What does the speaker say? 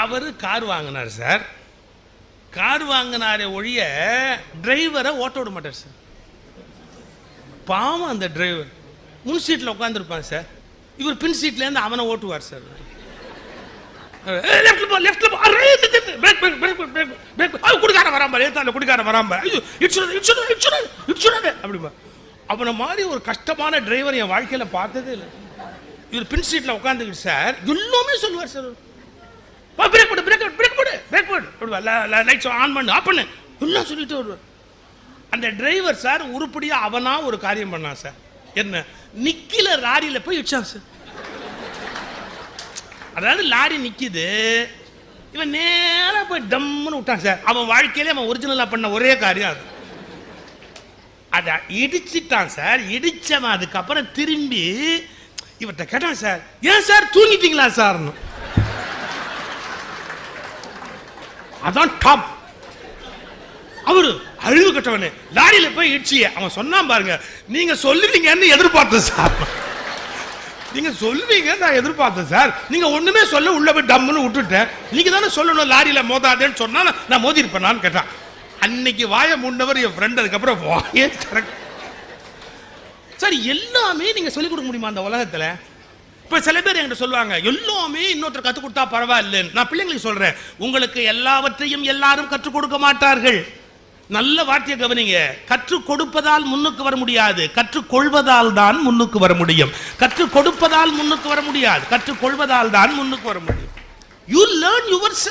அவர் car வாங்கினார் sir. Car வாங்கினாரே ஒழிய டிரைவரை ஓட்ட விட மாட்டார் சார். பாவம் அந்த டிரைவர் முன் சீட்டில் உட்காந்துருப்பான் சார். இவர் பின் சீட்லேருந்து அவனை ஓட்டுவார் சார். குடிக்கார வராம ஏத்தால குடிக்கார வராம அப்படிமா. அவனை மாதிரி ஒரு கஷ்டமான டிரைவர் என் வாழ்க்கையில பார்த்ததே இல்லை. இவர் பின் சீட்ல உட்காந்துக்கிட்டு சார் எல்லாமே சொல்லுவார் சார். பிரேக் போடு பிரேக் பிரேக் போடு பிரேக் போடு லைட்ஸ் ஆன் பண்ணு ஆஃப் பண்ணு எல்லாம் சொல்லிட்டு வருவார். அந்த டிரைவர் சார் உருப்படியா அவனா ஒரு காரியம் பண்ணான் சார். என்ன நிக்கில லாரியில போய் இடிச்சான் சார். அதாவது லாரி நிக்குது, இவன் நேரா போய் டம்னு விட்டான் சார். அவன் வாழ்க்கையிலே அவன் ஒரிஜினலா பண்ண ஒரே காரியம் அது. அதை இடிச்சிட்டான் சார். இடிச்சவன் அதுக்கப்புறம் திரும்பி இவர்கிட்ட கேட்டான் சார், ஏன் சார் தூங்கிட்டீங்களா சார்? அதான் டாப். அவரு அழிவு கட்டவனே லாரியில போய் இடிச்சிய அவன் சொன்னான் பாருங்க, நீங்க சொல்லுவீங்கன்னு எதிர்பார்த்தேன் சார். நீங்க சொல்லுவீங்க நான் எதிர்பார்த்தேன் சார். நீங்க ஒண்ணுமே சொல்ல உள்ள போய் டம்னு விட்டுட்டேன். நீங்க தானே சொல்லணும் லாரியில மோதாதேன்னு சொன்னா நான் மோதி இருப்பேனான்னு கேட்டான். அன்னைக்கு வாய முன்னவர் என் ஃப்ரெண்ட். அதுக்கப்புறம் வாயே சார் எல்லாமே நீங்க சொல்லிக் கொடுக்க முடியுமா அந்த உலகத்துல? இப்ப சில பேர் என்கிட்ட சொல்லுவாங்க எல்லாமே இன்னொருத்தர் கற்றுக் கொடுத்தா பரவாயில்லைன்னு. நான் பிள்ளைங்களுக்கு சொல்றேன், உங்களுக்கு எல்லாவற்றையும் எல்லாரும் கற்றுக் கொடுக்க மாட்டார்கள். நல்ல வார்த்தையை கவனிங்க. கற்றுக் கொடுப்பதால் முன்னுக்கு வர முடியாது, கற்றுக்கொள்வதால் தான் முன்னுக்கு வர முடியும். கற்றுக் கொடுப்பதால் முன்னுக்கு வர முடியாது, கற்றுக்கொள்வதால் தான் முன்னுக்கு வர முடியும். You learn yourself.